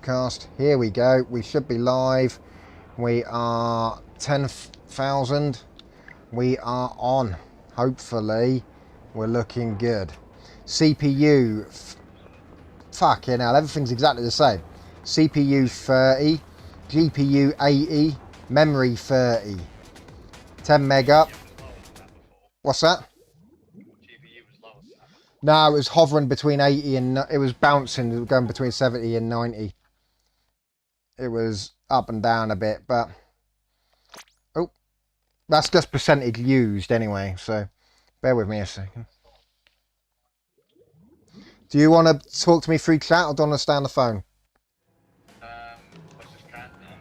broadcast. Here we go. We should be live. We are 10,000. We are on. Hopefully, we're looking good. CPU, fucking hell, everything's exactly the same. CPU 30, GPU 80, memory 30. 10 meg up. What's that? No, it was hovering between 80 and... It was bouncing, going between 70 and 90. It was up and down a bit, but... Oh, that's just percentage used anyway, so bear with me a second. Do you want to talk to me through chat or do you want to stay on the phone? I was just chatting on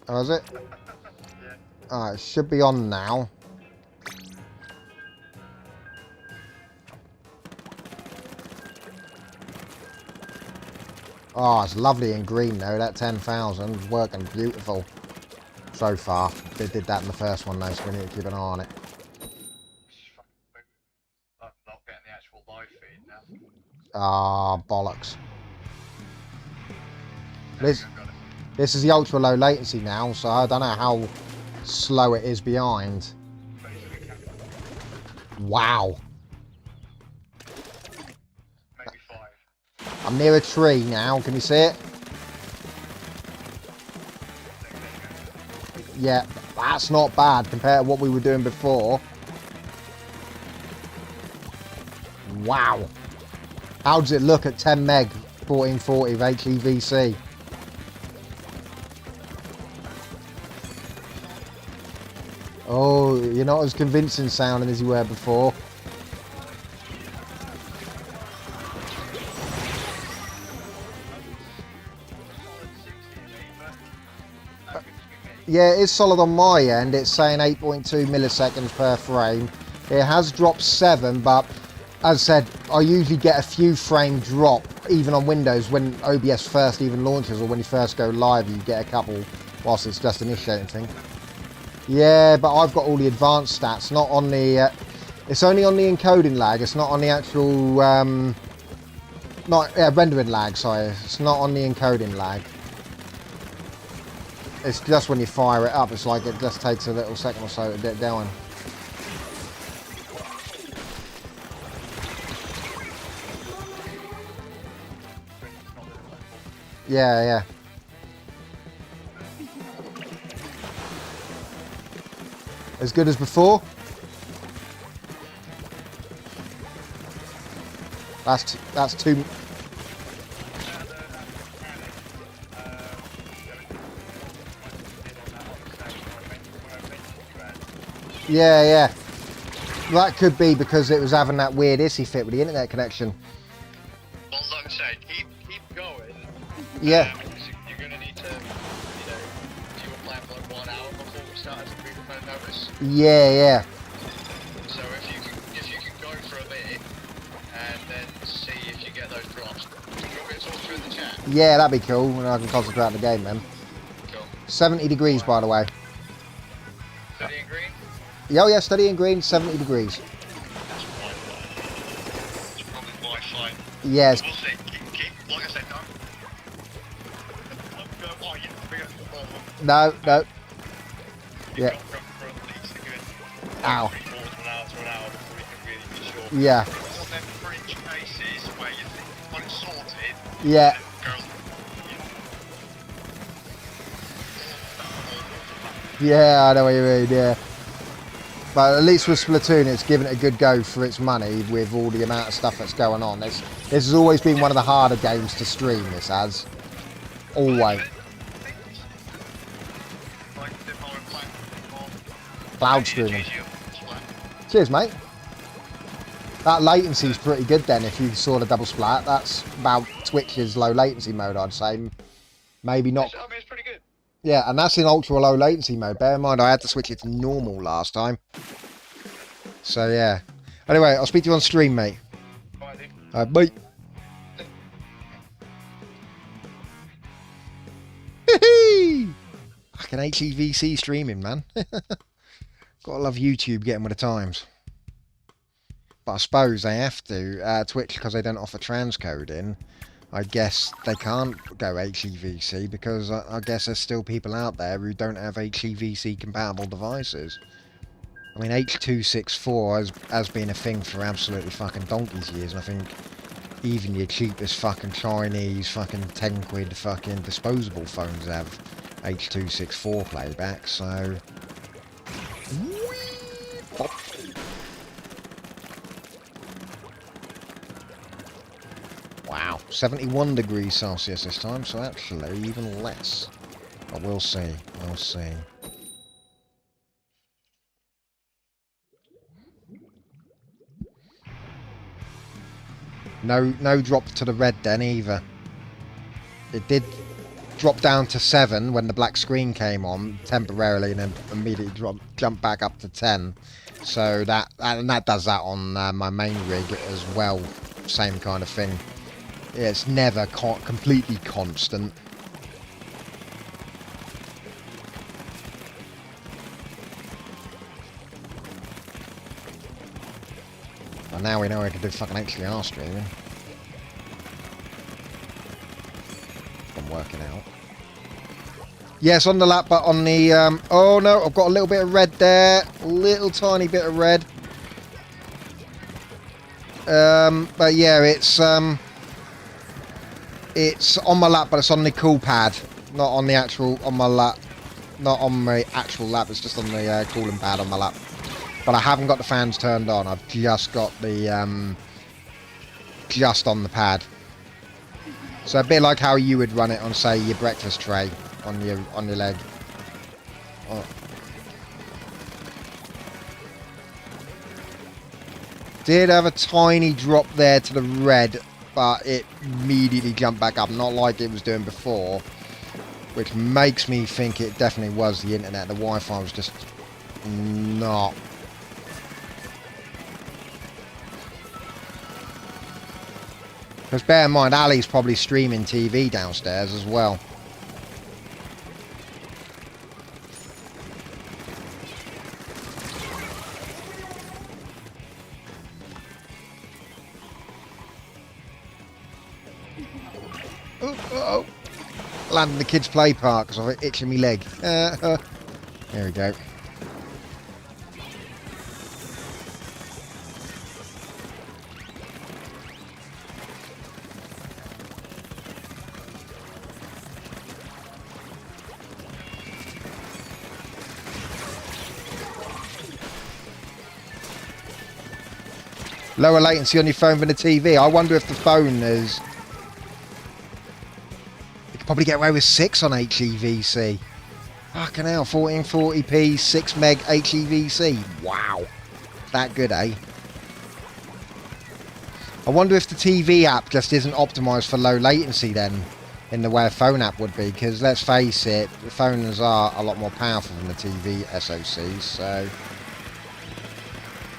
my own. Oh, is it? Yeah. Alright, it should be on now. Oh, it's lovely in green though. That 10,000 is working beautiful so far. They did that in the first one though, so we need to keep an eye on it. I'm not getting the actual live feed now. Ah, bollocks. This is the ultra low latency now, so I don't know how slow it is behind. Wow. Maybe 5. I'm near a tree now. Can you see it? Yeah, that's not bad compared to what we were doing before. Wow. How does it look at 10 meg 1440 of HEVC? Oh, you're not as convincing sounding as you were before. Yeah, it is solid on my end. It's saying 8.2 milliseconds per frame. It has dropped 7, but as I said, I usually get a few frame drop, even on Windows, when OBS first even launches or when you first go live, you get a couple whilst it's just initiating thing. Yeah, but I've got all the advanced stats, not on the... it's only on the encoding lag, it's not on the actual... rendering lag, sorry. It's not on the encoding lag. It's just when you fire it up, it's like it just takes a little second or so to get going. Yeah, yeah. As good as before? That's too... Yeah, yeah. That could be because it was having that weird issy fit with the internet connection. Well, like I say, keep going. Yeah. You're going to need to, you were playing for like 1 hour before we started to read the phone notice. Yeah, yeah. So if you can go for a bit and then see if you get those drops. Do you want me to talk through the chat? Yeah, that'd be cool, and I can concentrate on the game then. Cool. 70 degrees, by the way. Steady and green? Yeah, yeah, steady and green, 70 degrees. That's Wi-Fi. It's probably Wi-Fi. Yes. We'll see. Keep, like I said, don't go, oh, yeah, bring up the ball. No, no. You've Yeah. got from at least a good Ow. 3/4 of an hour to an hour before you can really be sure. Yeah. All them fringe cases where you think you've got it sorted. Yeah. Yeah, I know what you mean, yeah. But at least with Splatoon, it's given it a good go for its money with all the amount of stuff that's going on. This has always been one of the harder games to stream, this has. Always. Cloud streaming. Cheers, mate. That latency's pretty good then, if you saw the double splat. That's about Twitch's low latency mode, I'd say. Maybe not. I mean, it's pretty good. Yeah, and that's in ultra low latency mode. Bear in mind, I had to switch it to normal last time. So, yeah. Anyway, I'll speak to you on stream, mate. Bye. Bye. Fucking HEVC streaming, man. Gotta love YouTube getting with the times. But I suppose they have to. Twitch, because they don't offer transcoding, I guess they can't go HEVC because I guess there's still people out there who don't have HEVC compatible devices. I mean, H.264 has been a thing for absolutely fucking donkey's years, and I think even your cheapest fucking Chinese fucking 10 quid fucking disposable phones have H.264 playback, so... Wow, 71 degrees Celsius this time, so actually even less. But we'll see, we'll see. No drop to the red then either. It did drop down to 7 when the black screen came on temporarily, and then immediately jump back up to 10. So that does that on my main rig as well. Same kind of thing. It's never completely constant. Well, now we know we can do fucking HDR streaming. I'm working out. Yes, on the lap, but on the... oh no, I've got a little bit of red there. Little tiny bit of red. But yeah, it's on my lap, but it's on the cool pad. Not on the actual... on my lap. Not on my actual lap, it's just on the cooling pad on my lap. But I haven't got the fans turned on. I've just got the just on the pad. So a bit like how you would run it on, say, your breakfast tray on your leg. Oh. Did have a tiny drop there to the red, but it immediately jumped back up. Not like it was doing before, which makes me think it definitely was the internet. The Wi-Fi was just not. Because bear in mind, Ali's probably streaming TV downstairs as well. Uh-oh. Landed in the kids' play park because I've itching my leg. There we go. Lower latency on your phone than the TV. I wonder if the phone is... You could probably get away with 6 on HEVC. Fucking hell, 1440p, 6 meg HEVC. Wow. That good, eh? I wonder if the TV app just isn't optimised for low latency then, in the way a phone app would be, because let's face it, the phones are a lot more powerful than the TV SoCs, so...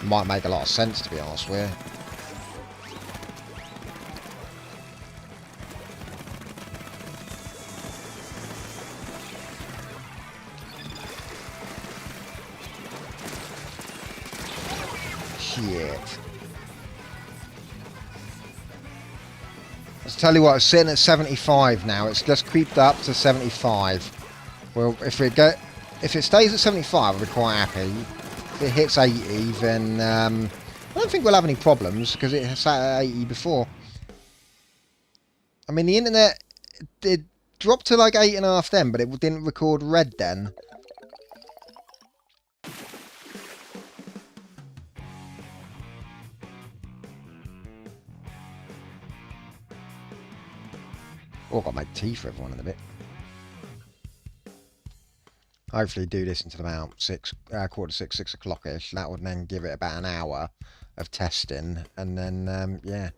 Might make a lot of sense, to be honest with you. Shit. Let's tell you what, it's sitting at 75 now. It's just creeped up to 75. Well, if it stays at 75, I'll be quite happy. If it hits 80, then I don't think we'll have any problems because it sat at 80 before. I mean, the internet did drop to like 8.5 then, but it didn't record red then. Oh, I've got to make tea for everyone in a bit. Hopefully do this until about 6 o'clock-ish. That would then give it about an hour of testing. And then, yeah,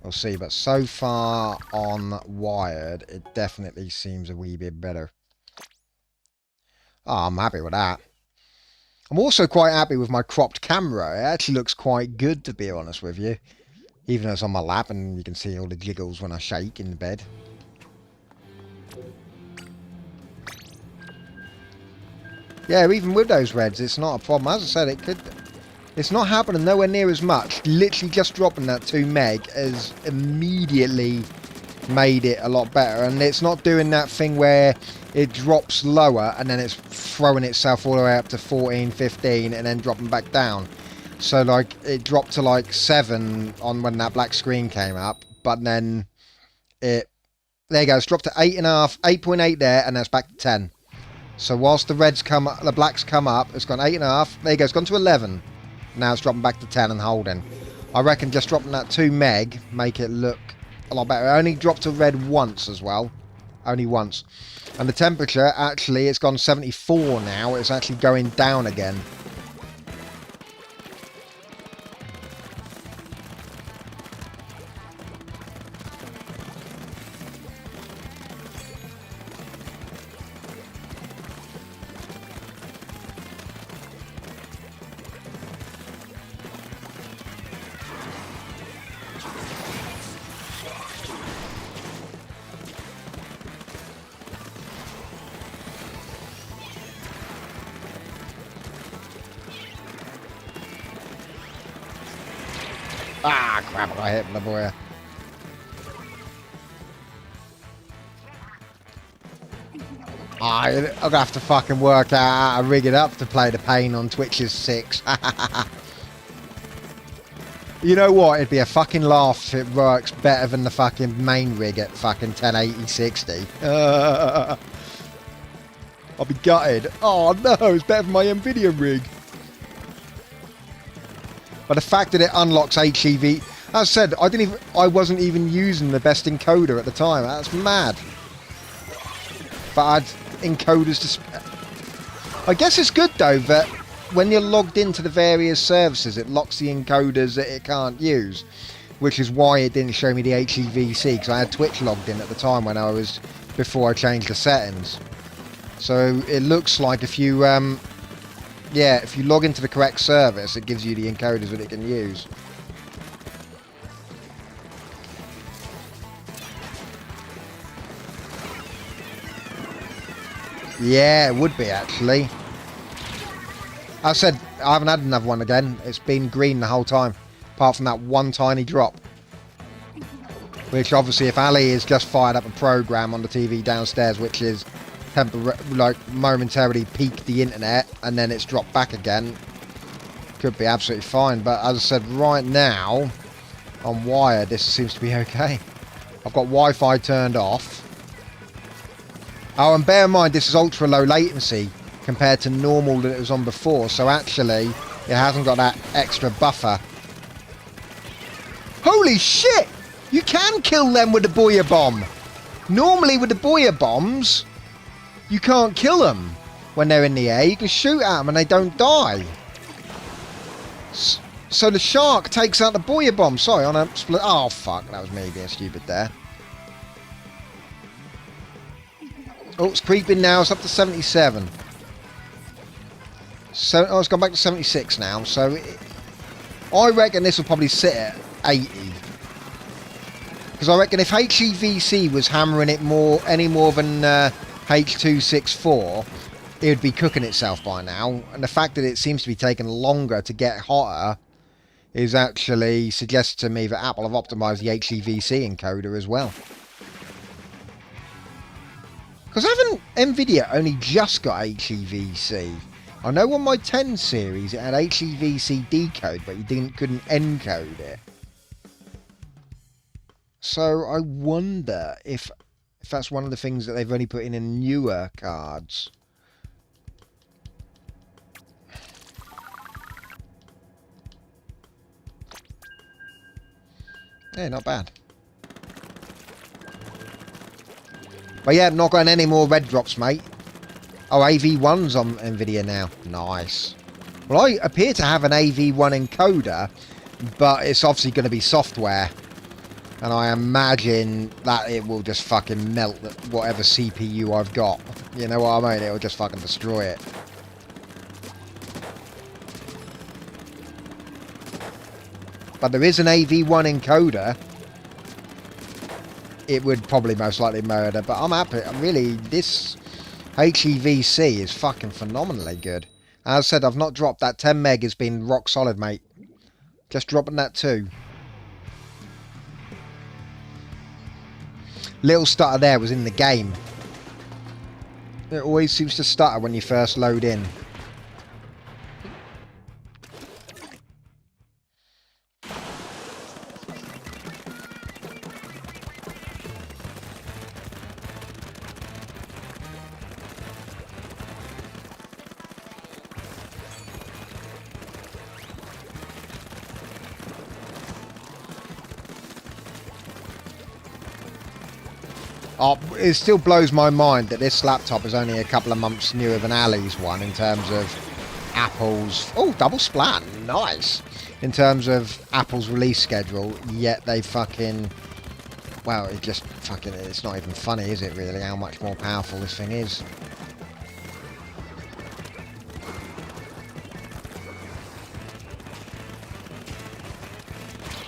we'll see. But so far on wired, it definitely seems a wee bit better. Oh, I'm happy with that. I'm also quite happy with my cropped camera. It actually looks quite good, to be honest with you. Even though it's on my lap and you can see all the jiggles when I shake in the bed. Yeah, even with those reds, it's not a problem. As I said, it's not happening nowhere near as much. Literally just dropping that 2 meg has immediately made it a lot better, and it's not doing that thing where it drops lower and then it's throwing itself all the way up to 14, 15 and then dropping back down. So like it dropped to like 7 on when that black screen came up, but then there you go, it's dropped to 8.5, 8.8 there, and then it's back to 10. So whilst the blacks come up, it's gone 8.5, there you go, it's gone to 11. Now it's dropping back to 10 and holding. I reckon just dropping that 2 meg make it look a lot better. It only dropped to red once as well. Only once. And the temperature, actually, it's gone 74 now. It's actually going down again. Ah, crap, I hit the boy. I'm gonna have to fucking work out how to rig it up to play the pain on Twitch's 6. You know what? It'd be a fucking laugh if it works better than the fucking main rig at fucking 1080-60. I'll be gutted. Oh no, it's better than my Nvidia rig. But the fact that it unlocks HEV, as I said, I wasn't even using the best encoder at the time. That's mad. But I had encoders to... I guess it's good though that when you're logged into the various services, it locks the encoders that it can't use, which is why it didn't show me the HEVC, because I had Twitch logged in at the time before I changed the settings. So it looks like if you if you log into the correct service, it gives you the encoders that it can use. Yeah, it would be actually. I said I haven't had another one again. It's been green the whole time, apart from that one tiny drop. Which obviously, if Ali has just fired up a program on the TV downstairs, which is momentarily peaked the internet and then it's dropped back again, could be absolutely fine. But as I said, right now on wire, this seems to be okay. I've got Wi-Fi turned off. Oh, and bear in mind this is ultra low latency compared to normal that it was on before, so actually it hasn't got that extra buffer. Holy shit! You can kill them with the Booyah Bomb. Normally with the Booyah Bombs, you can't kill them when they're in the air. You can shoot at them and they don't die. So the shark takes out the Booyah Bomb. Sorry, on a split. Oh, fuck. That was me being stupid there. Oh, it's creeping now. It's up to 77. So, oh, it's gone back to 76 now. So I reckon this will probably sit at 80. Because I reckon if HEVC was hammering it any more than H264, it would be cooking itself by now. And the fact that it seems to be taking longer to get hotter is actually suggests to me that Apple have optimized the HEVC encoder as well. Because haven't Nvidia only just got HEVC? I know on my 10 series it had HEVC decode, but you couldn't encode it. So I wonder if that's one of the things that they've only put in newer cards. Yeah, not bad. But yeah, not got any more red drops, mate. Oh, AV1's on Nvidia now. Nice. Well, I appear to have an AV1 encoder, but it's obviously going to be software. And I imagine that it will just fucking melt whatever CPU I've got. You know what I mean? It will just fucking destroy it. But there is an AV1 encoder. It would probably most likely murder, but I'm happy. Really, this HEVC is fucking phenomenally good. As I said, I've not dropped that 10 meg has been rock solid, mate. Just dropping that too. Little stutter there was in the game. It always seems to stutter when you first load in. Oh, it still blows my mind that this laptop is only a couple of months newer than Ali's one in terms of Apple's... Oh, double splat. Nice. In terms of Apple's release schedule, yet they fucking... Well, it just fucking... It's not even funny, is it, really, how much more powerful this thing is.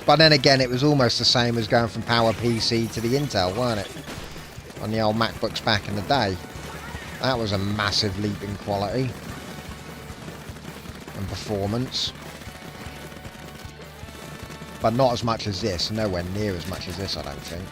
But then again, it was almost the same as going from PowerPC to the Intel, weren't it? On the old MacBooks back in the day. That was a massive leap in quality and performance. But not as much as this, nowhere near as much as this, I don't think.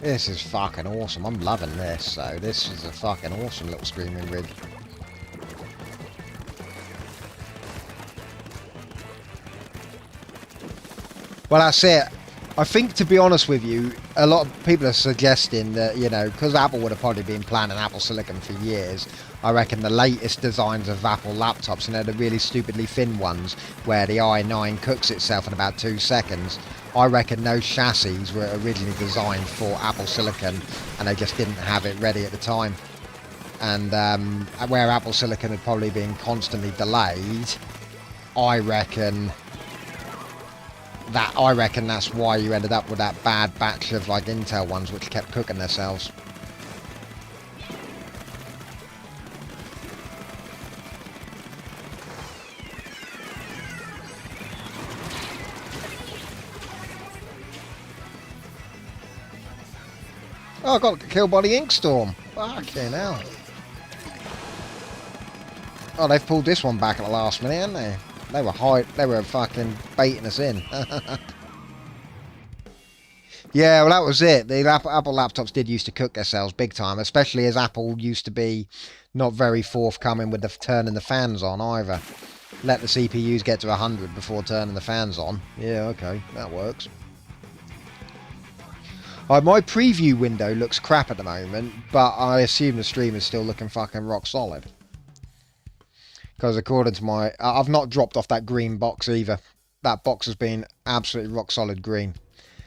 This is fucking awesome. I'm loving this. So this is a fucking awesome little streaming rig. Well, that's it. I think, to be honest with you, a lot of people are suggesting that, you know, because Apple would have probably been planning Apple Silicon for years, I reckon the latest designs of Apple laptops, you know, the really stupidly thin ones, where the i9 cooks itself in about 2 seconds, I reckon those chassis were originally designed for Apple Silicon, and they just didn't have it ready at the time. And where Apple Silicon had probably been constantly delayed, I reckon that's why you ended up with that bad batch of like Intel ones which kept cooking themselves. Oh, I got killed by the Inkstorm. Fucking hell. Oh, they've pulled this one back at the last minute, haven't they? They were fucking baiting us in. Yeah, well, that was it. The Apple laptops did used to cook themselves big time, especially as Apple used to be not very forthcoming with the turning the fans on either. Let the CPUs get to 100 before turning the fans on. Yeah, okay, that works. My preview window looks crap at the moment, but I assume the stream is still looking fucking rock solid. Because according to my... I've not dropped off that green box either. That box has been absolutely rock solid green.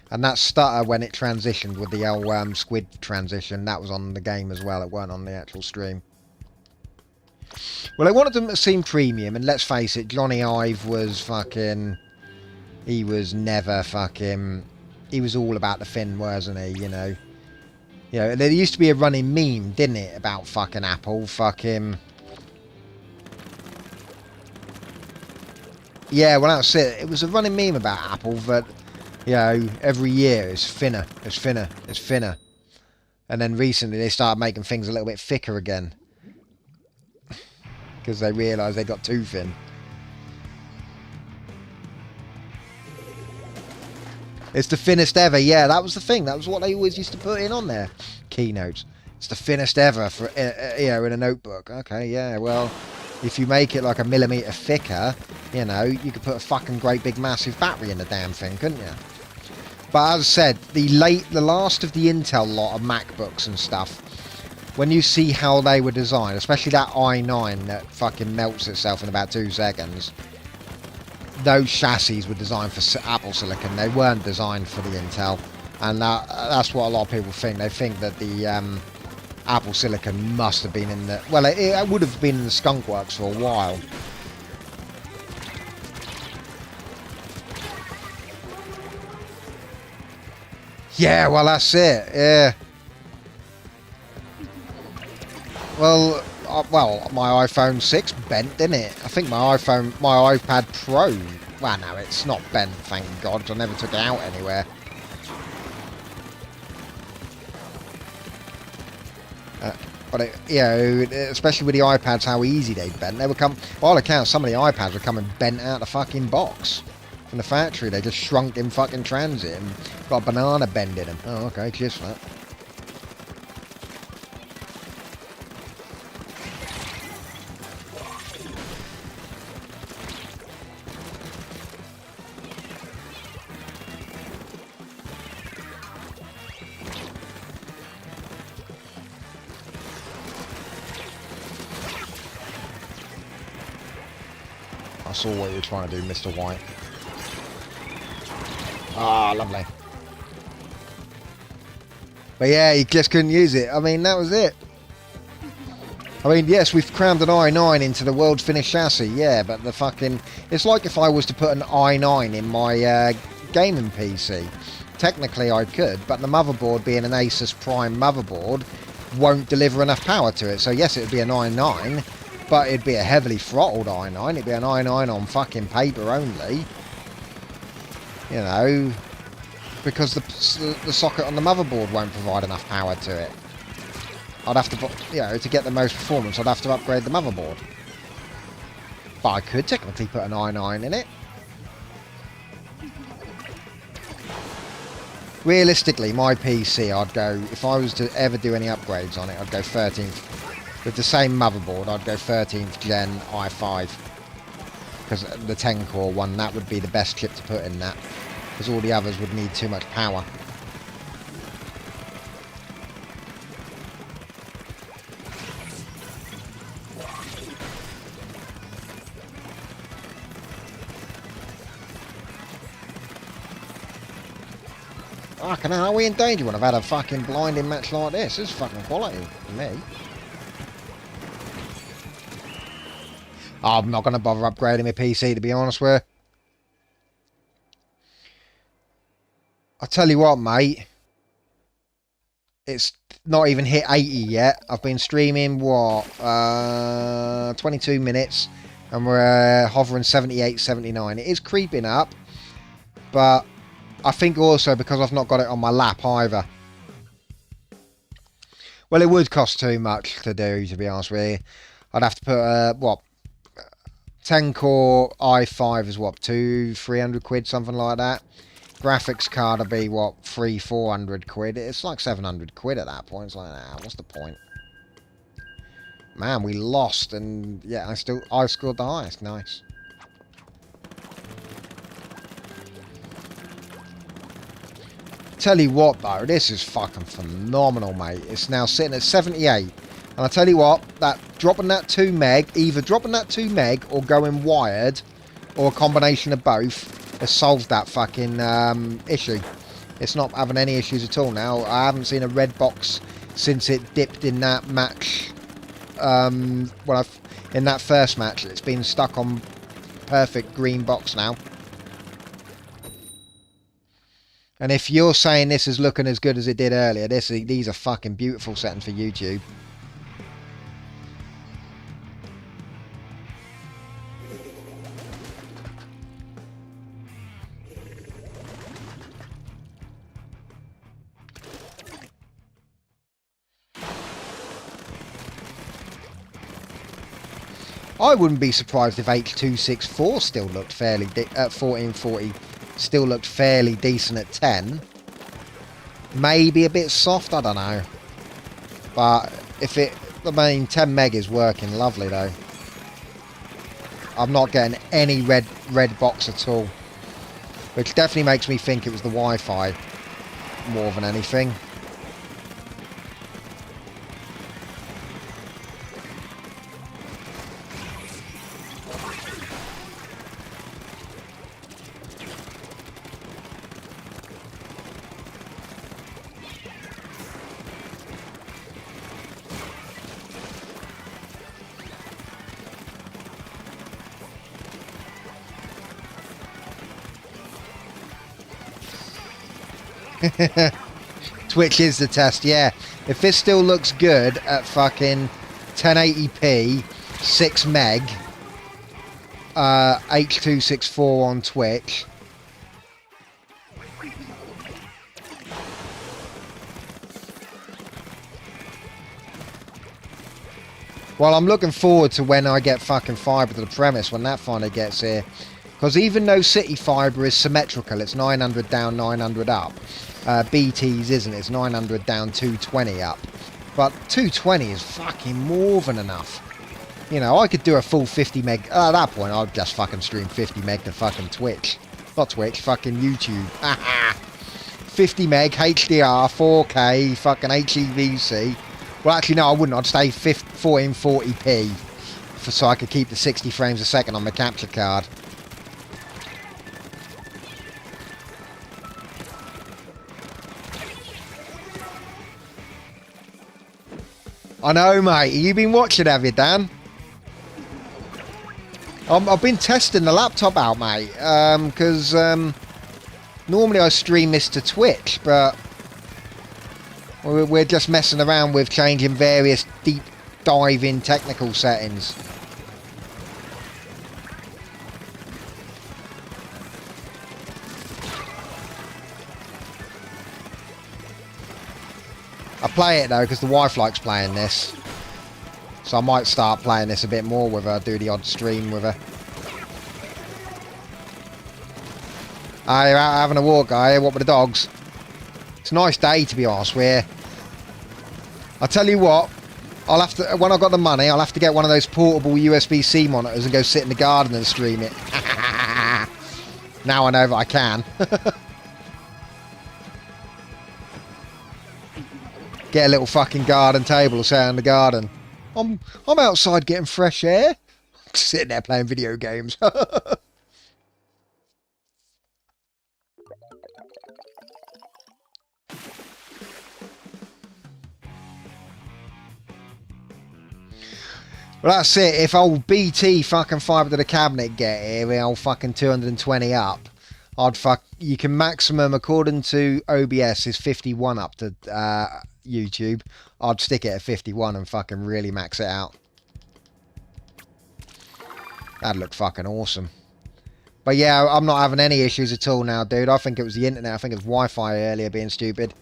And that stutter when it transitioned with the old squid transition, that was on the game as well. It weren't on the actual stream. Well, I wanted them to seem premium, and let's face it, Johnny Ive was fucking... He was never fucking... He was all about the fin, wasn't he, you know? You know, there used to be a running meme, didn't it, about fucking Apple, fucking... Yeah, well, that's it. It was a running meme about Apple that, you know, every year it's thinner, it's thinner, it's thinner. And then recently they started making things a little bit thicker again. Because they realised they got too thin. It's the thinnest ever. Yeah, that was the thing. That was what they always used to put in on their keynotes. It's the thinnest ever for, you know, in a notebook. Okay, yeah, well, if you make it like a millimetre thicker, you know, you could put a fucking great big massive battery in the damn thing, couldn't you? But as I said, the last of the Intel lot of MacBooks and stuff, when you see how they were designed, especially that i9 that fucking melts itself in about 2 seconds, those chassis were designed for Apple Silicon. They weren't designed for the Intel. And that's what a lot of people think. They think that the Apple Silicon must have been in the... Well, it would have been in the Skunk Works for a while. Yeah, well, that's it. Yeah. Well, my iPhone 6 bent, didn't it? I think my iPad Pro... Well, no, it's not bent, thank God. I never took it out anywhere. But, especially with the iPads, how easy they bent. They would come... By all accounts, some of the iPads were coming bent out the fucking box. From the factory. They just shrunk in fucking transit and got a banana bend in them. Oh, okay, cheers for that. I saw what you were trying to do, Mr. White. Ah, lovely. But yeah, you just couldn't use it. I mean, that was it. I mean, yes, we've crammed an i9 into the world's finished chassis, yeah, but the fucking... It's like if I was to put an i9 in my gaming PC. Technically, I could, but the motherboard, being an Asus Prime motherboard, won't deliver enough power to it. So yes, it would be an i9, but it'd be a heavily throttled i9. It'd be an i9 on fucking paper only. You know, because the socket on the motherboard won't provide enough power to it. I'd have to, to get the most performance, I'd have to upgrade the motherboard. But I could technically put an i9 in it. Realistically, my PC, I'd go, if I was to ever do any upgrades on it, I'd go 13th. With the same motherboard, I'd go 13th gen i5. Because the 10 core one, that would be the best chip to put in that. Because all the others would need too much power. Fucking hell, are we in danger when I've had a fucking blinding match like this? This is fucking quality for me. I'm not going to bother upgrading my PC, to be honest with you. I tell you what, mate. It's not even hit 80 yet. I've been streaming, what, 22 minutes. And we're hovering 78, 79. It is creeping up. But I think also because I've not got it on my lap either. Well, it would cost too much to do, to be honest with you. I'd have to put, 10 core i5 is what, 200-300 quid, something like that. Graphics card would be what, 300-400 quid. It's like 700 quid at that point. It's like, what's the point? Man, we lost, and yeah, I scored the highest. Nice. Tell you what though, this is fucking phenomenal, mate. It's now sitting at 78. And I tell you what, that dropping that 2 meg, either dropping that 2 meg or going wired, or a combination of both, has solved that fucking issue. It's not having any issues at all now. I haven't seen a red box since it dipped in that match. In that first match, it's been stuck on perfect green box now. And if you're saying this is looking as good as it did earlier, these are fucking beautiful settings for YouTube. I wouldn't be surprised if H.264 still looked fairly at 1440 still looked fairly decent at 10. Maybe a bit soft, I don't know. But if I mean 10 meg is working lovely though. I'm not getting any red box at all. Which definitely makes me think it was the Wi-Fi more than anything. Twitch is the test, yeah. If this still looks good at fucking 1080p, 6 meg, H.264 on Twitch. Well, I'm looking forward to when I get fucking fibre to the premise, when that finally gets here. Because even though City Fibre is symmetrical, it's 900 down, 900 up. BT's isn't, it's 900 down, 220 up. But 220 is fucking more than enough. You know, I could do a full 50 meg. At that point, I'd just fucking stream 50 meg to fucking Twitch. Not Twitch, fucking YouTube. 50 meg, HDR, 4K, fucking HEVC. Well, actually, no, I wouldn't. I'd stay 1440p so I could keep the 60 frames a second on my capture card. I know, mate. You've been watching, have you, Dan? I've been testing the laptop out, mate, because normally I stream this to Twitch, but we're just messing around with changing various deep diving technical settings. I play it though because the wife likes playing this, so I might start playing this a bit more with her, do the odd stream with her. Ah, you're out having a walk, are you? What with the dogs? It's a nice day, to be honest with you. I'll tell you what, I'll have to, when I've got the money, I'll have to get one of those portable USB-C monitors and go sit in the garden and stream it. Now I know that I can. Get a little fucking garden table or sit in the garden. I'm outside getting fresh air. Sitting there playing video games. Well, that's it. If old BT fucking fibre to the cabinet get here, with old fucking 220 up, you can maximum, according to OBS, is 51 up to YouTube. I'd stick it at 51 and fucking really max it out. That'd look fucking awesome. But yeah, I'm not having any issues at all now, dude. I think it was the internet. I think it was Wi-Fi earlier being stupid.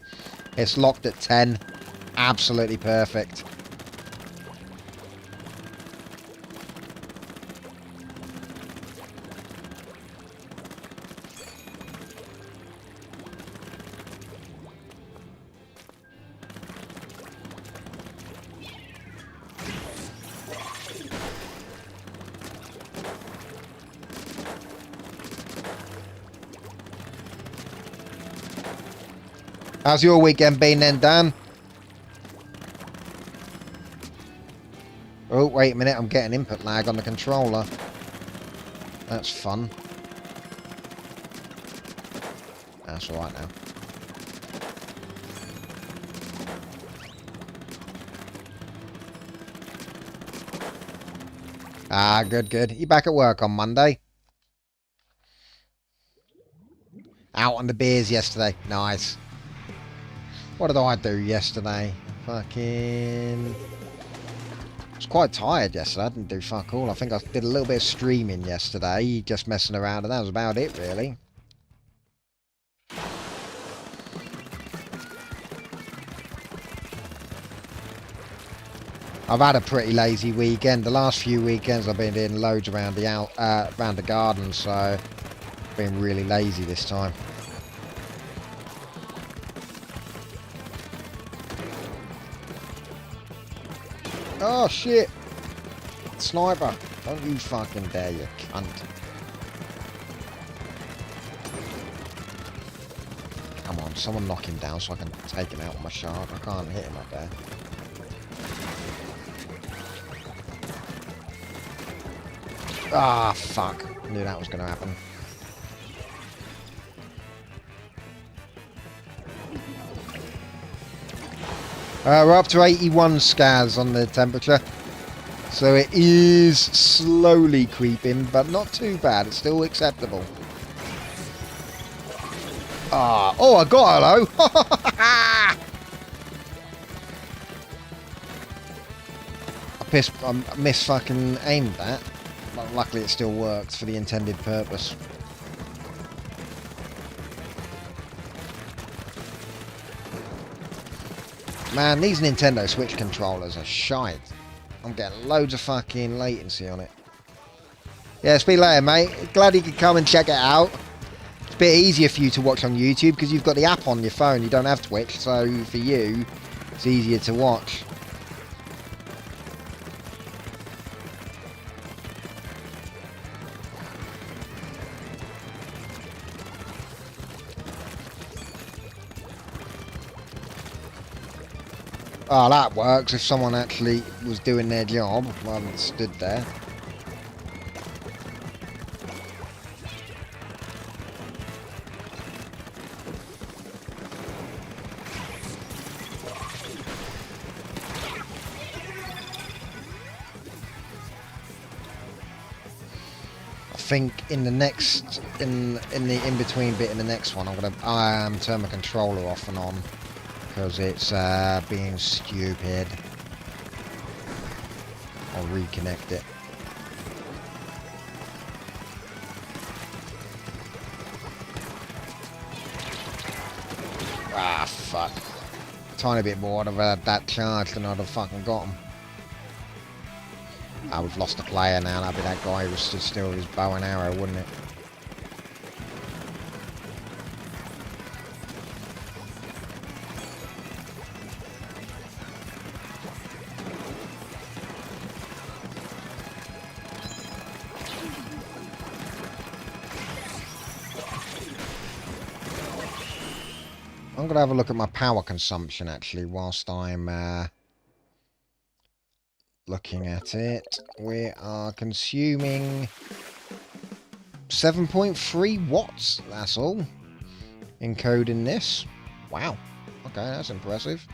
It's locked at 10. Absolutely perfect. How's your weekend been then, Dan? Oh, wait a minute. I'm getting input lag on the controller. That's fun. That's alright now. Ah, good, good. You back at work on Monday? Out on the beers yesterday. Nice. What did I do yesterday? Fucking... I was quite tired yesterday. I didn't do fuck all. I think I did a little bit of streaming yesterday, just messing around, and that was about it, really. I've had a pretty lazy weekend. The last few weekends I've been doing loads around the garden, so I've been really lazy this time. Oh shit! Sniper! Don't you fucking dare, you cunt. Come on, someone knock him down so I can take him out with my shark. I can't hit him up there. Ah, fuck. I knew that was going to happen. We're up to 81 scars on the temperature. So it is slowly creeping, but not too bad. It's still acceptable. Ah, oh, I got hello. I miss fucking aimed that, but luckily it still works for the intended purpose. Man, these Nintendo Switch controllers are shite. I'm getting loads of fucking latency on it. Yeah, speak later, mate. Glad you could come and check it out. It's a bit easier for you to watch on YouTube because you've got the app on your phone. You don't have Twitch, so for you, it's easier to watch. Oh, that works if someone actually was doing their job rather than stood there. I think in the next, in the in-between bit in the next one, I'm gonna turn my controller off and on because it's being stupid. I'll reconnect it. Ah, fuck. Tiny bit more, I'd have had that charged and I'd have fucking got him. Ah, we've lost a player now. That'd be that guy who was stood still with his bow and arrow, wouldn't it? I'm going to have a look at my power consumption, actually, whilst I'm looking at it. We are consuming 7.3 watts, that's all, encoding this. Wow. Okay, that's impressive.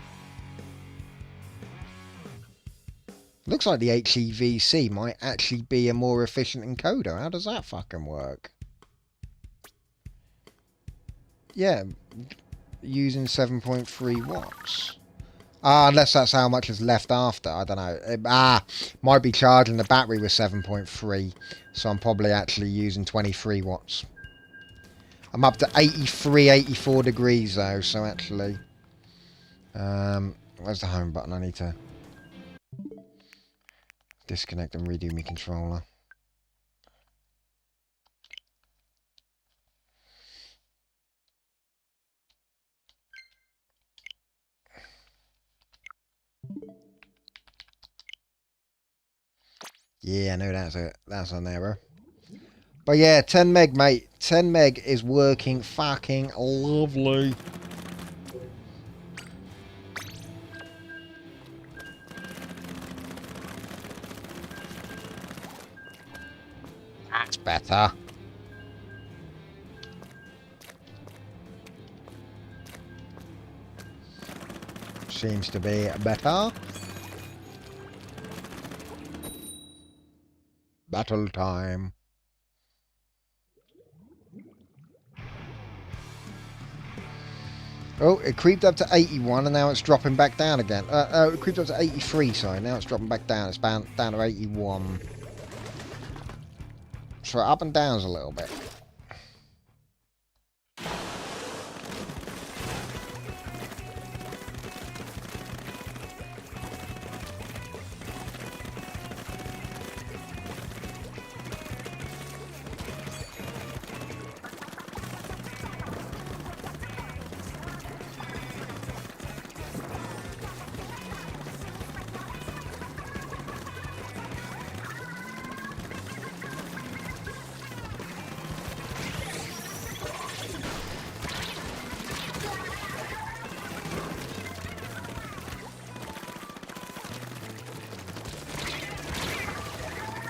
Looks like the HEVC might actually be a more efficient encoder. How does that fucking work? Yeah, using 7.3 watts. Unless that's how much is left after. I don't know. Might be charging the battery with 7.3. So I'm probably actually using 23 watts. I'm up to 83, 84 degrees though. So actually... where's the home button? I need to disconnect and redo my controller. Yeah, I know that's an error. But yeah, 10 meg, mate. 10 meg is working fucking lovely. That's better. Seems to be better. Battle time. Oh, it creeped up to 81 and now it's dropping back down again. It creeped up to 83, sorry. Now it's dropping back down. It's down to 81. So up and down's a little bit.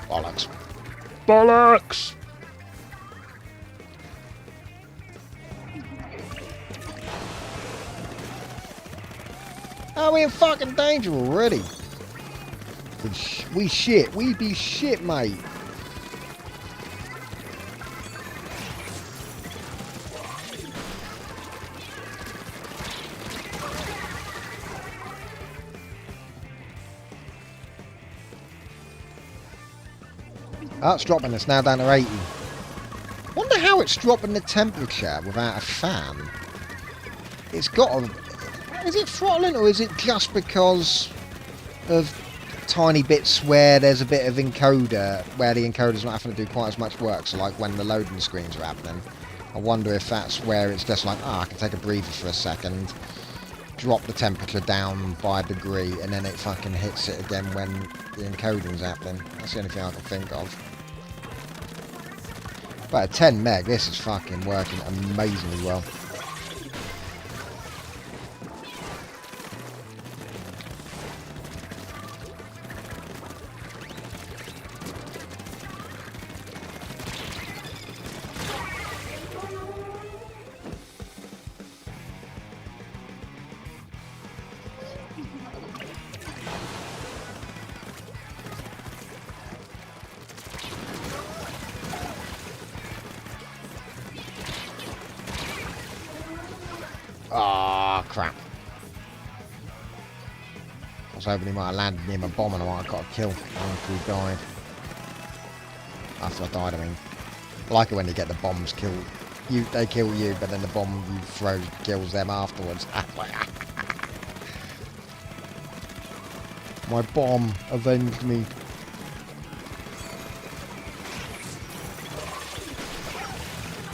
Bollocks. Bollocks! Oh, we in fucking danger already. We shit. We be shit, mate. Oh, it's dropping. It's now down to 80. Wonder how it's dropping the temperature without a fan. It's got a... Is it throttling, or is it just because of tiny bits where there's a bit of encoder, where the encoder's not having to do quite as much work, so like when the loading screens are happening? I wonder if that's where it's just like, I can take a breather for a second, drop the temperature down by a degree, and then it fucking hits it again when the encoding's happening. That's the only thing I can think of. But at 10 meg, this is fucking working amazingly well. Ah, crap. I was hoping he might have landed near my bomb and I might have got a kill after he died. After I died, I mean. I like it when you get the bombs killed. They kill you, but then the bomb you throw kills them afterwards. My bomb avenged me.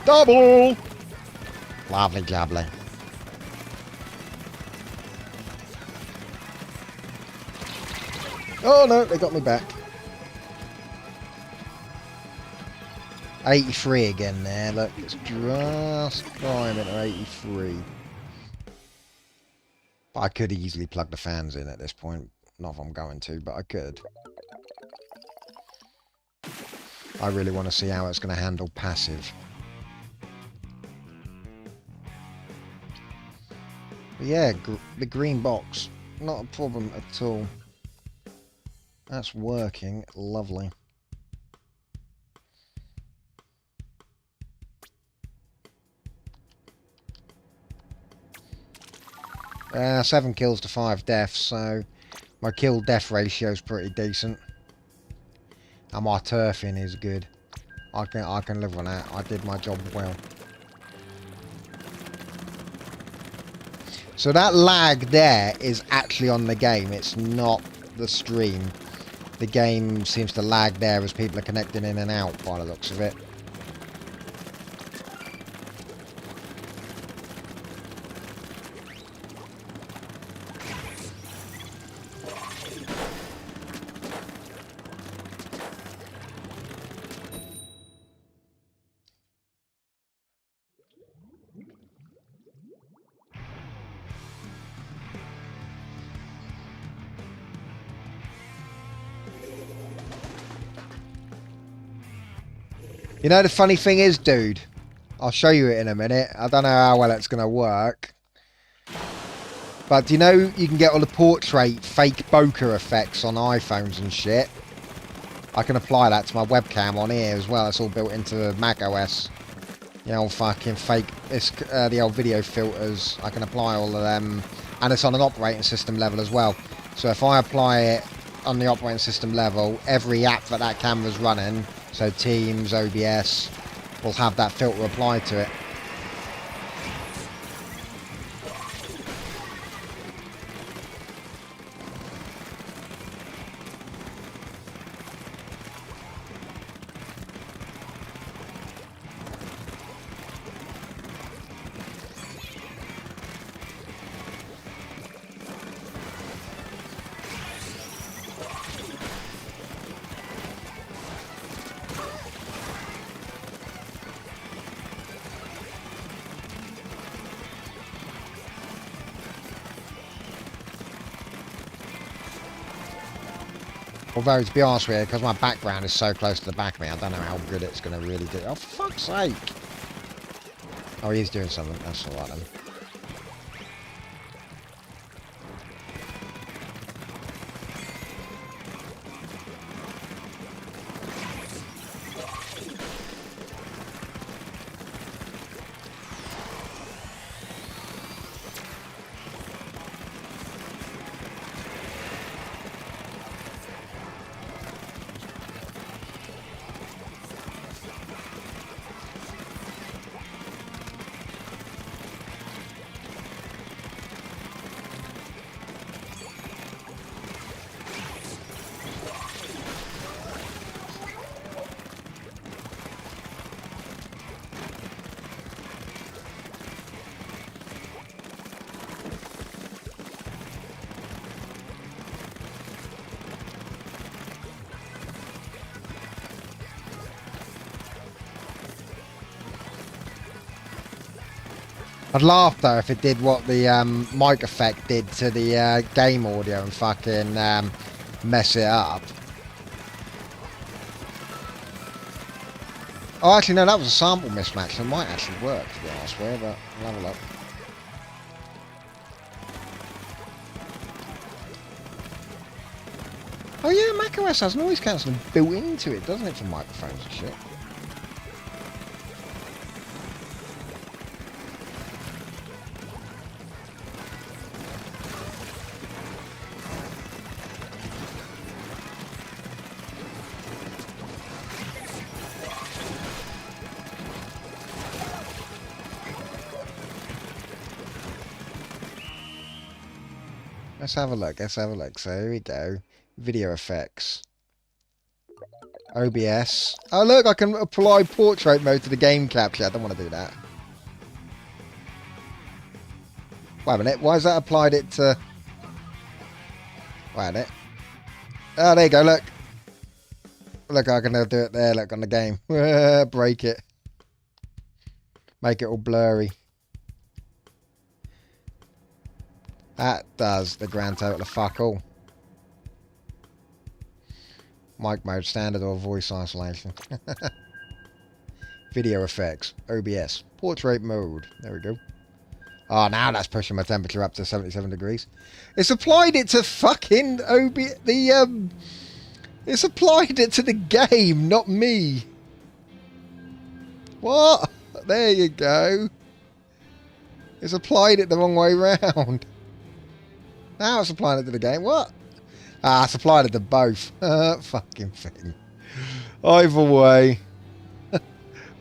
Double! Lovely jubbly. Oh no, they got me back. 83 again there, look, it's just climbing to 83. But I could easily plug the fans in at this point. Not if I'm going to, but I could. I really want to see how it's going to handle passive. But yeah, the green box, not a problem at all. That's working lovely. Uh, 7 kills to 5 deaths, so my kill-death ratio is pretty decent. And my turfing is good. I can live with that. I did my job well. So that lag there is actually on the game. It's not the stream. The game seems to lag there as people are connecting in and out by the looks of it. You know, the funny thing is, dude, I'll show you it in a minute. I don't know how well it's going to work. But do you know you can get all the portrait fake bokeh effects on iPhones and shit? I can apply that to my webcam on here as well. It's all built into macOS. The old fucking fake, the old video filters. I can apply all of them. And it's on an operating system level as well. So if I apply it on the operating system level, every app that camera's running, so Teams, OBS, will have that filter applied to it. Although, to be honest with you, because my background is so close to the back of me, I don't know how good it's going to really do. Oh, for fuck's sake! Oh, he is doing something. That's alright then. I'd laugh though if it did what the mic effect did to the game audio and fucking mess it up. Oh, actually, no, that was a sample mismatch. It might actually work, to be honest with you, but we'll have a look. Oh yeah, macOS has noise cancelling built into it, doesn't it, for microphones and shit? Let's have a look, let's have a look. So here we go. Video effects. OBS. Oh look, I can apply portrait mode to the game capture. I don't want to do that. Wait a minute, why has that applied it to... Wait a minute. Oh, there you go, look. Look, I can do it there, look, on the game. Break it. Make it all blurry. That does the grand total of fuck all. Mic mode, standard or voice isolation. Video effects, OBS, portrait mode. There we go. Oh, now that's pushing my temperature up to 77 degrees. It's applied it to fucking It's applied it to the game, not me. What? There you go. It's applied it the wrong way round. Now it's applying it to the game. What? Ah, it's applied it to both. Fucking thing. Either way.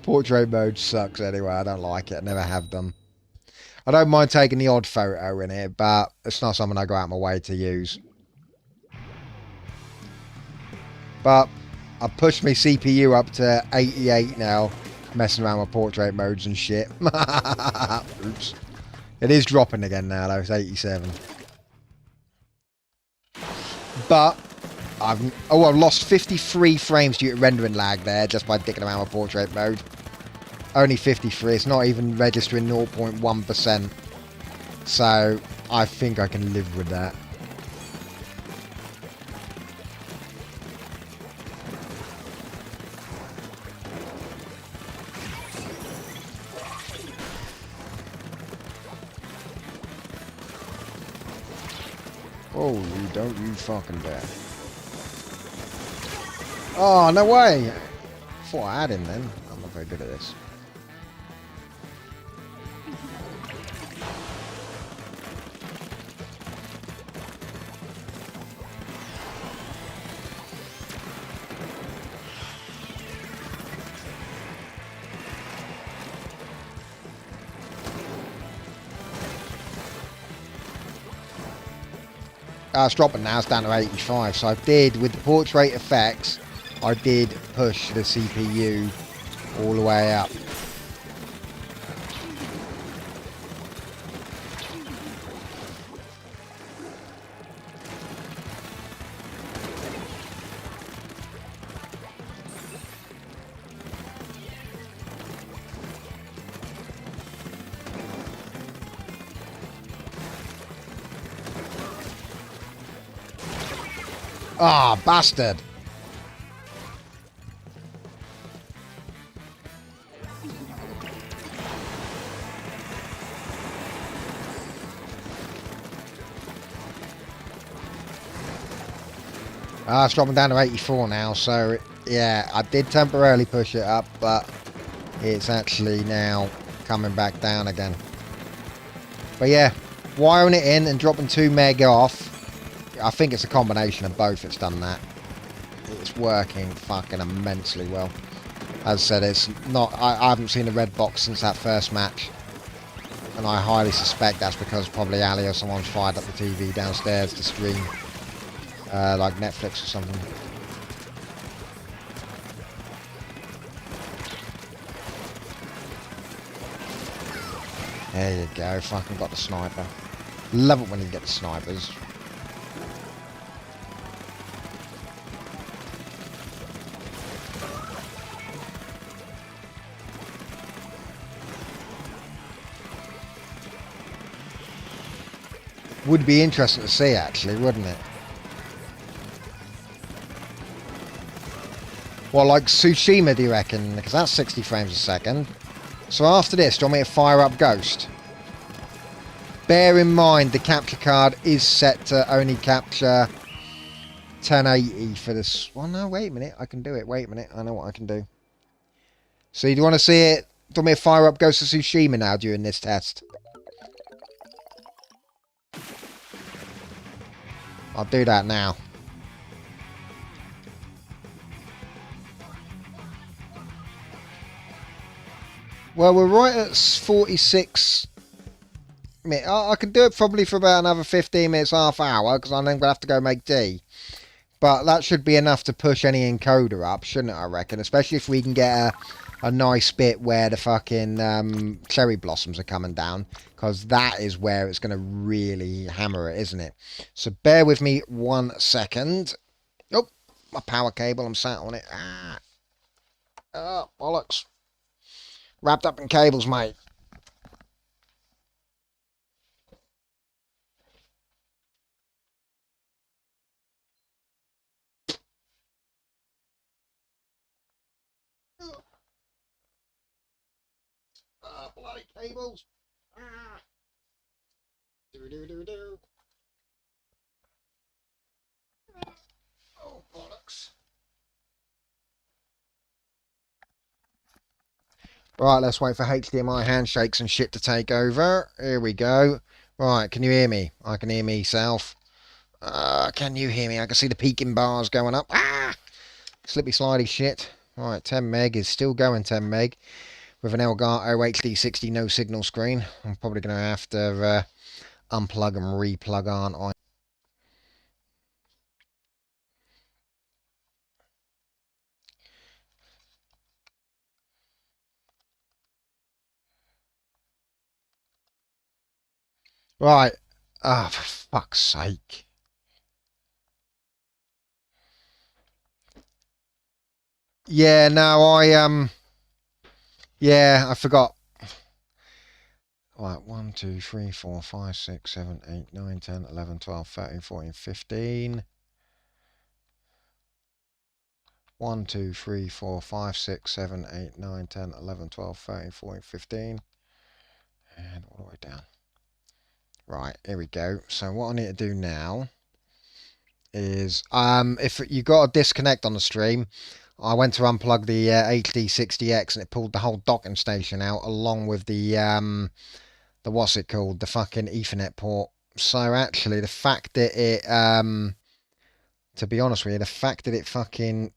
Portrait mode sucks anyway. I don't like it. I never have done. I don't mind taking the odd photo in it, but it's not something I go out my way to use. But I pushed my CPU up to 88 now, messing around with portrait modes and shit. Oops. It is dropping again now though, it's 87. But I've lost 53 frames due to rendering lag there just by dicking around with portrait mode. Only 53, it's not even registering 0.1%. So I think I can live with that. Oh, you don't you fucking dare. Oh, no way! I thought I had him then. I'm not very good at this. It's dropping now, it's down to 85. So I did, with the portrait effects, I did push the CPU all the way up. Ah, bastard! It's dropping down to 84 now, so yeah, I did temporarily push it up, but it's actually now coming back down again. But yeah, wiring it in and dropping 2 meg off. I think it's a combination of both that's done that. It's working fucking immensely well. As I said, it's not. I haven't seen a red box since that first match, and I highly suspect that's because probably Ali or someone's fired up the TV downstairs to stream, like Netflix or something. There you go. Fucking got the sniper. Love it when you get the snipers. Would be interesting to see, actually, wouldn't it? Well, like Tsushima, do you reckon? Because that's 60 frames a second. So after this, do you want me to fire up Ghost? Bear in mind, the capture card is set to only capture 1080 for this. Well, no, wait a minute. I can do it. Wait a minute. I know what I can do. So, do you want to see it? Do you want me to fire up Ghost of Tsushima now during this test? I'll do that now. Well, we're right at 46 minutes. I can do it probably for about another 15 minutes, half hour, because I'm then going to have to go make tea. But that should be enough to push any encoder up, shouldn't it, I reckon? Especially if we can get a nice bit where the fucking cherry blossoms are coming down. Because that is where it's going to really hammer it, isn't it? So bear with me 1 second. Oh, my power cable, I'm sat on it. Oh, bollocks. Wrapped up in cables, mate. Bloody cables. Do. Oh, bollocks. Right, let's wait for HDMI handshakes and shit to take over. Here we go. Right, can you hear me? I can hear myself. Can you hear me? I can see the peaking bars going up. Slippy slidey shit. Right, 10 meg is still going 10 meg. With an Elgato HD60 no signal screen. I'm probably going to have to unplug and replug, aren't I? Right. Ah, for fuck's sake. Yeah, no, yeah, I forgot. Right, 1, 2, 3, 4, 5, 6, 7, 8, 9, 10, 11, 12, 13, 14, 15. 1, 2, 3, 4, 5, 6, 7, 8, 9, 10, 11, 12, 13, 14, 15. And all the way down. Right, here we go. So what I need to do now is, if you got a disconnect on the stream, I went to unplug the HD60X and it pulled the whole docking station out along with the what's it called, the fucking Ethernet port. So actually, the fact that it, to be honest with you, the fact that it fucking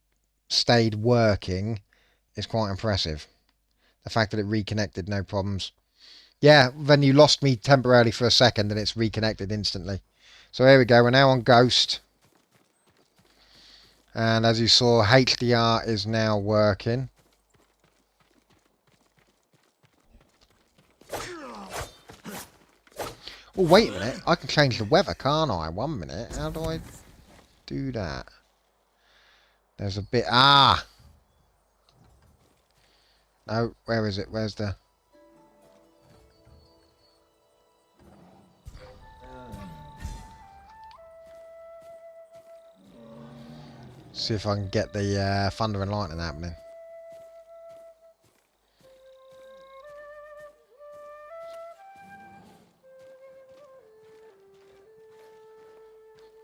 stayed working is quite impressive. The fact that it reconnected, no problems. Yeah, then you lost me temporarily for a second and it's reconnected instantly. So here we go, we're now on Ghost. And as you saw, HDR is now working. Oh, wait a minute. I can change the weather, can't I? 1 minute. How do I do that? There's a bit... Ah! No, where is it? Where's the... See if I can get the thunder and lightning happening.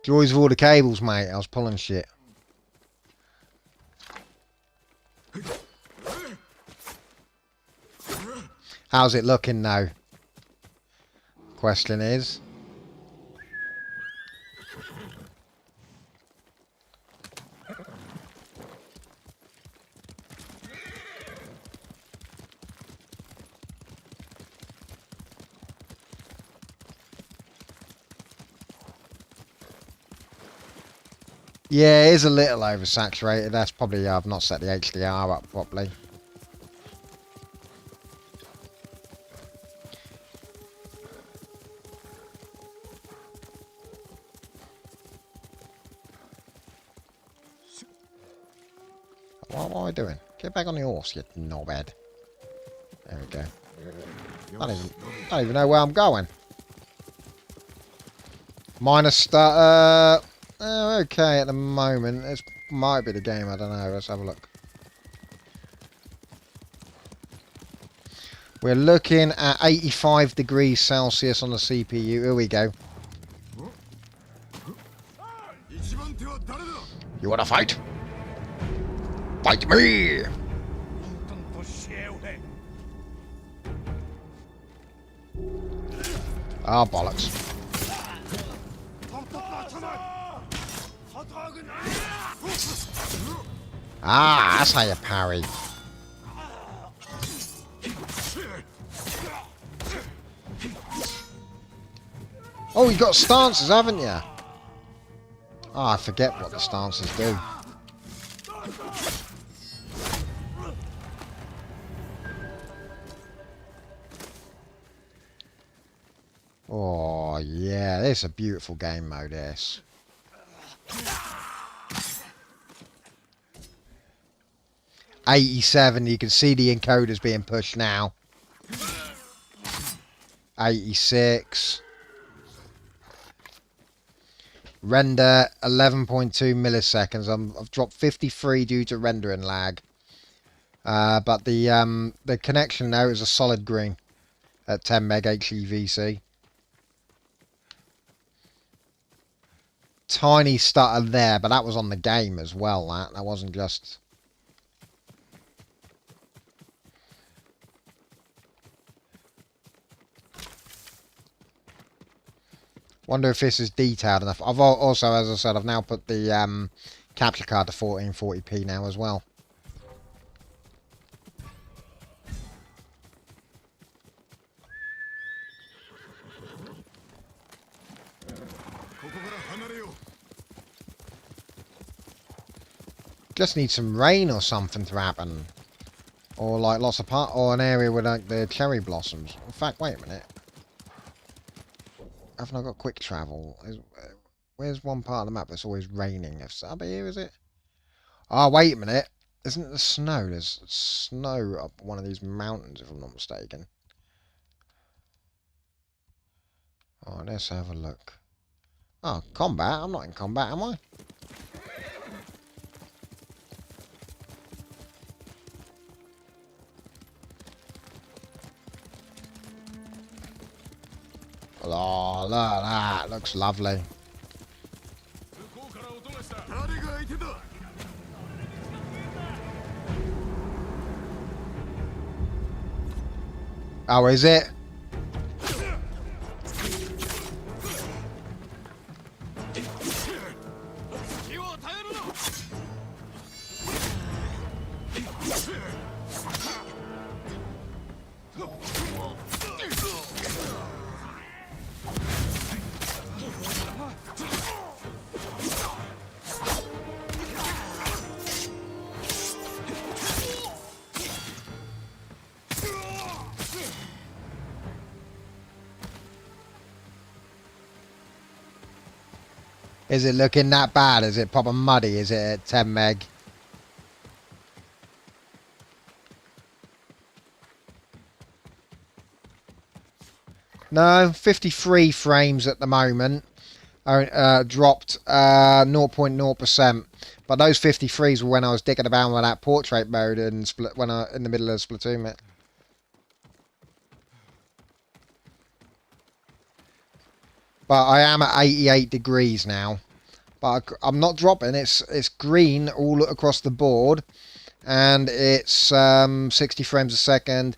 Joys of all the cables, mate. I was pulling shit. How's it looking now? Question is... Yeah, it is a little oversaturated. That's probably I've not set the HDR up properly. What am I doing? Get back on the horse, you knobhead. There we go. I don't even know where I'm going. Minus start. Okay at the moment. It might be the game. I don't know. Let's have a look. We're looking at 85 degrees Celsius on the CPU. Here we go. You want to fight? Fight me! Ah, bollocks. Ah, that's how you parry. Oh, you got stances, haven't you? Oh, I forget what the stances do. Oh, yeah, this is a beautiful game mode, this. '87, you can see the encoders being pushed now. 86. Render 11.2 milliseconds. I've dropped 53 due to rendering lag. But the connection now is a solid green at 10 meg HEVC. Tiny stutter there, but that was on the game as well. That wasn't just. Wonder if this is detailed enough. I've also, as I said, I've now put the capture card to 1440p now as well. Just need some rain or something to happen, or like lots of or an area with like the cherry blossoms. In fact, wait a minute. Haven't I got quick travel? Where's one part of the map that's always raining? If up here, is it? Oh, wait a minute. Isn't it the snow? There's snow up one of these mountains, if I'm not mistaken. Oh, let's have a look. Oh, combat? I'm not in combat, am I? Oh, look at that. Looks lovely. Oh, is it? Is it looking that bad? Is it proper muddy? Is it at 10 meg? No, 53 frames at the moment. Dropped 0.0%. But those 53s were when I was dicking about with that portrait mode and when I in the middle of Splatoon. But I am at 88 degrees now. But I'm not dropping. It's green all across the board. And it's 60 frames a second.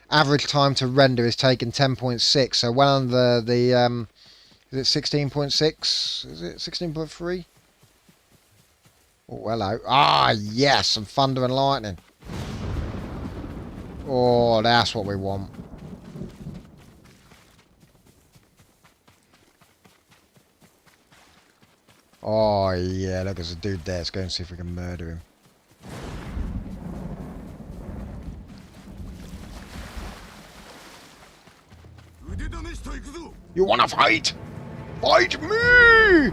Average time to render is taking 10.6. So well under the... is it 16.6? Is it 16.3? Oh, hello. Ah, yes. Some thunder and lightning. Oh, that's what we want. Oh, yeah, look, there's a dude there. Let's go and see if we can murder him. You wanna fight? Fight me!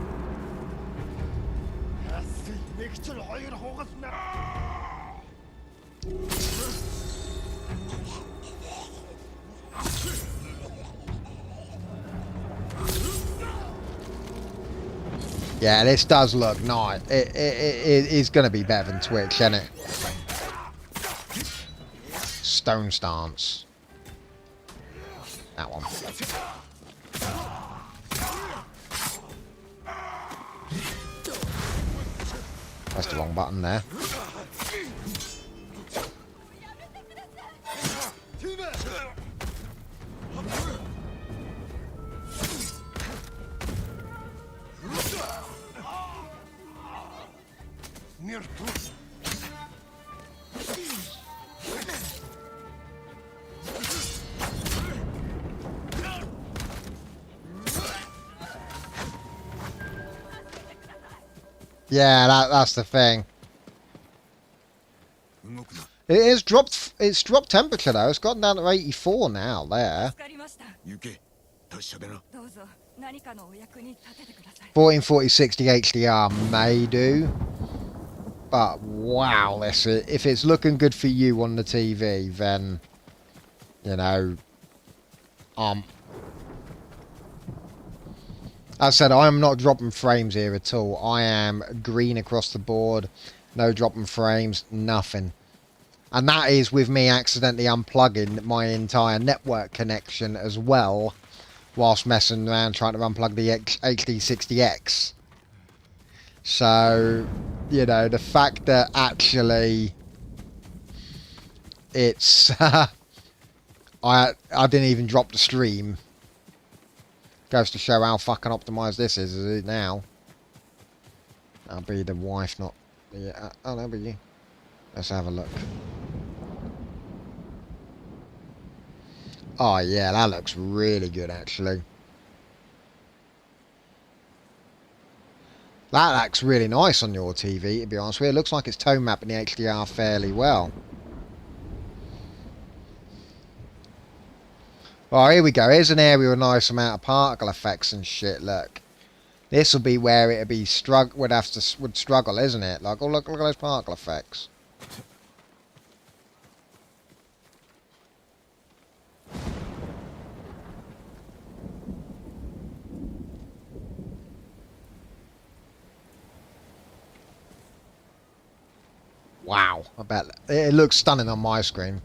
Yeah, this does look nice. It is going to be better than Twitch, isn't it? Stone stance. That one. That's the wrong button there. Yeah, that's the thing. It is dropped. It's dropped temperature though. It's gotten down to 84 now. There. 1440 60 HDR may do, but wow, if it's looking good for you on the TV, then you know, as I said, I'm not dropping frames here at all. I am green across the board, no dropping frames, nothing. And that is with me accidentally unplugging my entire network connection as well, whilst messing around trying to unplug the HD60X. So, you know, the fact that actually it's I didn't even drop the stream goes to show how fucking optimized this is it now. That'll be the wife, not the oh, that'll be you. Let's have a look. Oh yeah, that looks really good actually. That looks really nice on your TV, to be honest with you. It looks like it's tone mapping the HDR fairly well. Oh, here we go. Here's an area with a nice amount of particle effects and shit. Look, this will be where it'd be would struggle, isn't it? Like, oh look at those particle effects. Wow, I bet it looks stunning on my screen.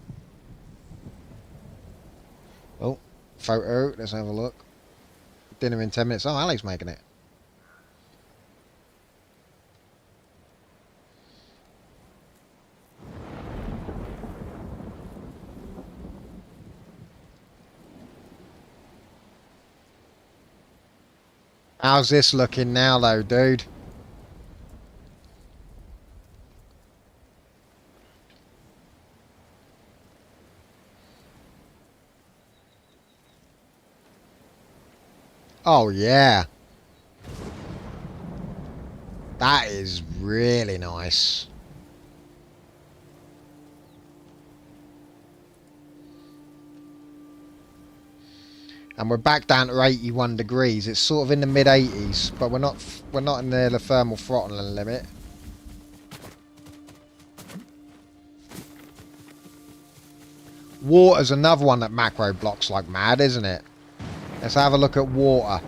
Oh, photo. Let's have a look. Dinner in 10 minutes. Oh, Ali's making it. How's this looking now, though, dude? Oh, yeah. That is really nice. And we're back down to 81 degrees. It's sort of in the mid 80s, but we're not in the thermal throttling limit. Water's another one that macro blocks like mad, isn't it? Let's have a look at water.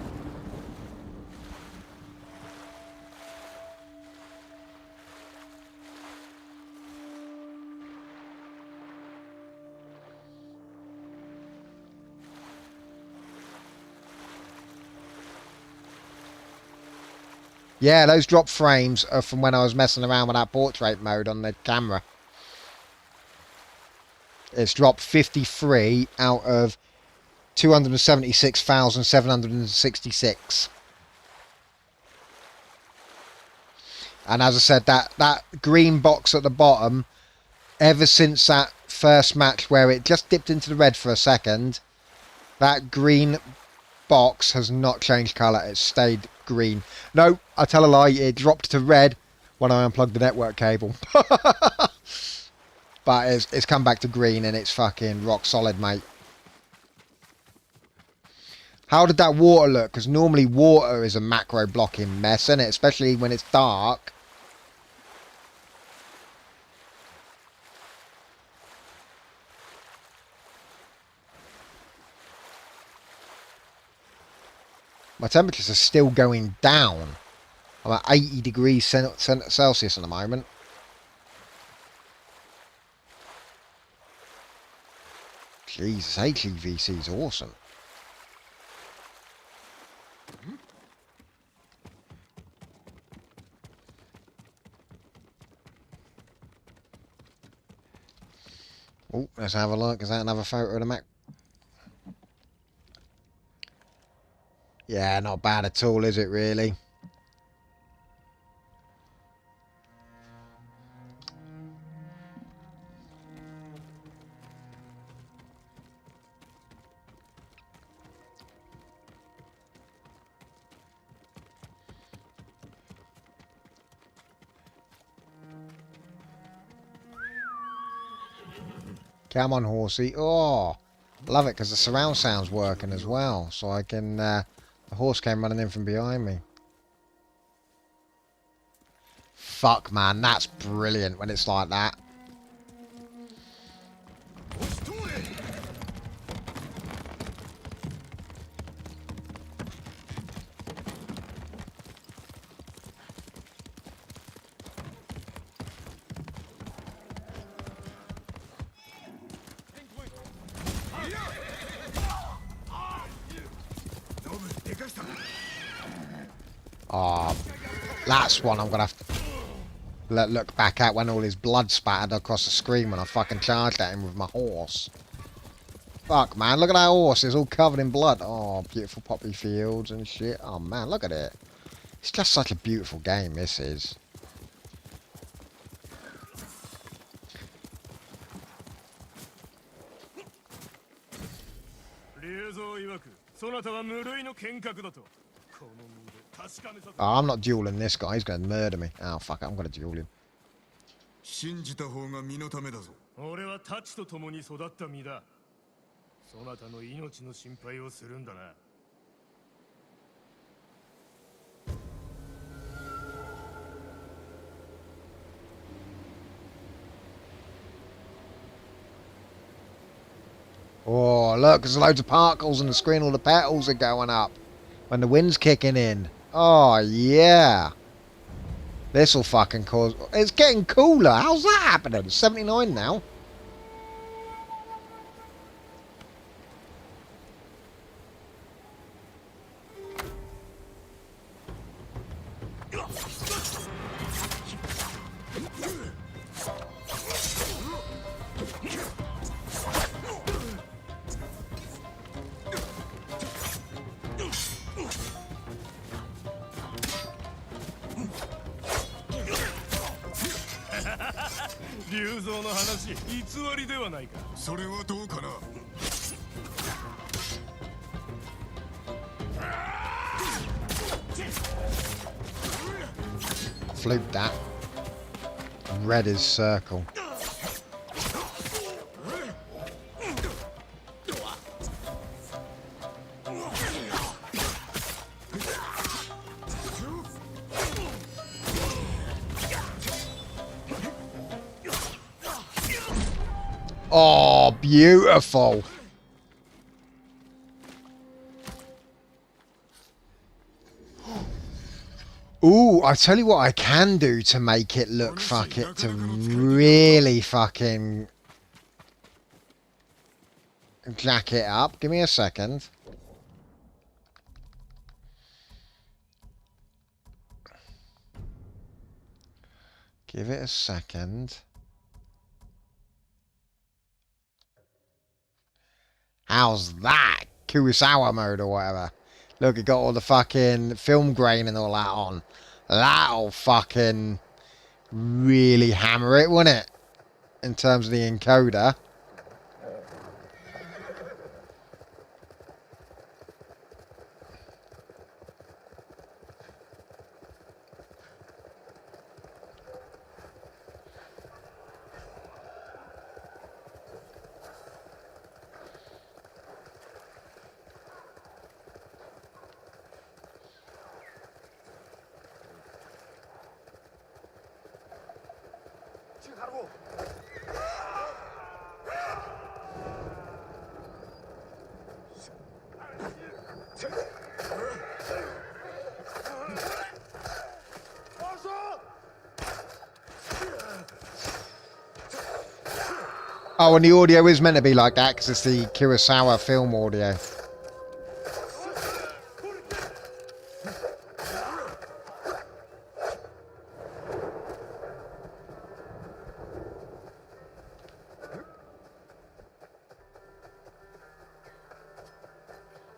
Yeah, those drop frames are from when I was messing around with that portrait mode on the camera. It's dropped 53 out of 276,766. And as I said, that green box at the bottom, ever since that first match where it just dipped into the red for a second, that green box has not changed colour. It's stayed green. No, I tell a lie, it dropped to red when I unplugged the network cable. But it's come back to green and it's fucking rock solid, mate. How did that water look? Because normally water is a macro blocking mess, isn't it? Especially when it's dark. My temperatures are still going down. I'm at 80 degrees Celsius at the moment. Jesus, HEVC is awesome. Oh, let's have a look. Is that another photo of the map? Yeah, not bad at all, is it really? Come on, horsey. Oh, love it because the surround sound's working as well. So I can... the horse came running in from behind me. Fuck, man. That's brilliant when it's like that. Oh, that's one I'm going to have to look back at when all his blood spattered across the screen when I fucking charged at him with my horse. Fuck, man. Look at that horse. It's all covered in blood. Oh, beautiful poppy fields and shit. Oh, man. Look at it. It's just such a beautiful game, this is. Oh, I'm not dueling this guy. He's going to murder me. Oh, fuck it. I'm going to duel him. Oh, look, there's loads of particles on the screen. All the petals are going up when the wind's kicking in. Oh, yeah. This will fucking cause... It's getting cooler. How's that happening? It's 79 now. Flute that. Red is circle. Oh, beautiful. Ooh, I tell you what I can do to make it look to really fucking jack it up. Give me a second. Give it a second. How's that? Kurosawa mode or whatever. Look, it got all the fucking film grain and all that on. That'll fucking really hammer it, won't it? In terms of the encoder. Oh, and the audio is meant to be like that because it's the Kurosawa film audio.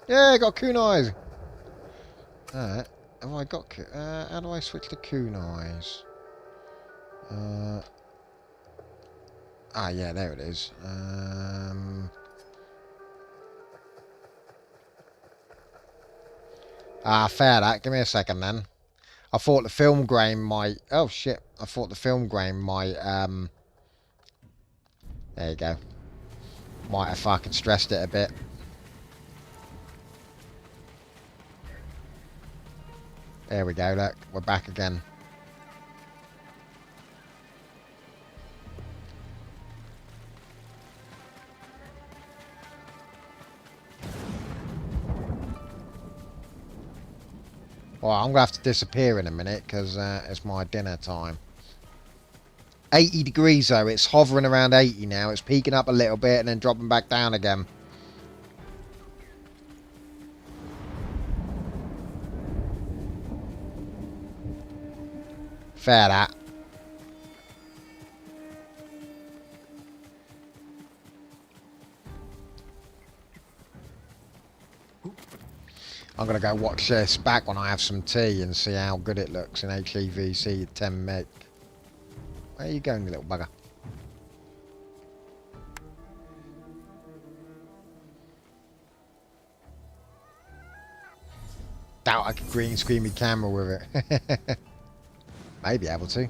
Yeah, got kunais. Alright, have I got... how do I switch to kunais? Yeah, there it is. Fair that. Give me a second then. I thought the film grain might... Oh, shit. I thought the film grain might... There you go. Might have fucking stressed it a bit. There we go, look. We're back again. Well, I'm going to have to disappear in a minute because it's my dinner time. 80 degrees though. It's hovering around 80 now. It's peaking up a little bit and then dropping back down again. Fair that. I'm going to go watch this back when I have some tea and see how good it looks in HEVC 10 meg. Where are you going, you little bugger? Doubt I could green screen my camera with it. Maybe able to.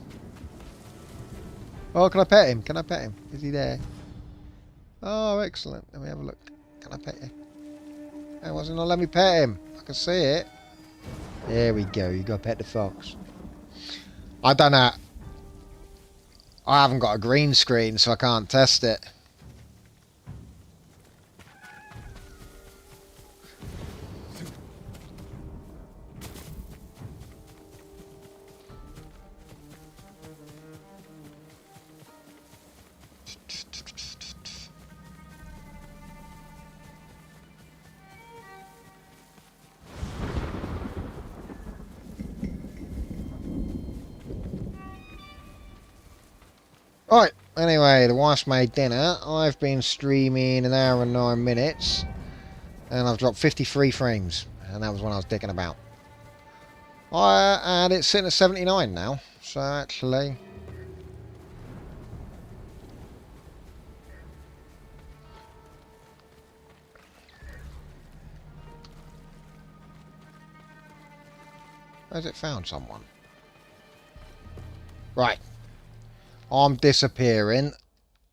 Oh, can I pet him? Can I pet him? Is he there? Oh, excellent. Let me have a look. Can I pet you? Hey, why does it not let me pet him? I can see it. There we go. You got to pet the fox. I don't know. I haven't got a green screen, so I can't test it. Right, anyway, the wife's made dinner. I've been streaming an hour and 9 minutes. And I've dropped 53 frames. And that was when I was dicking about. And it's sitting at 79 now. So actually... Has it found someone? Right. I'm disappearing,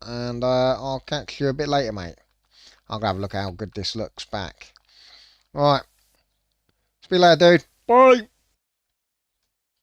and I'll catch you a bit later, mate. I'll go have a look at how good this looks back. Right. See you later, dude. Bye.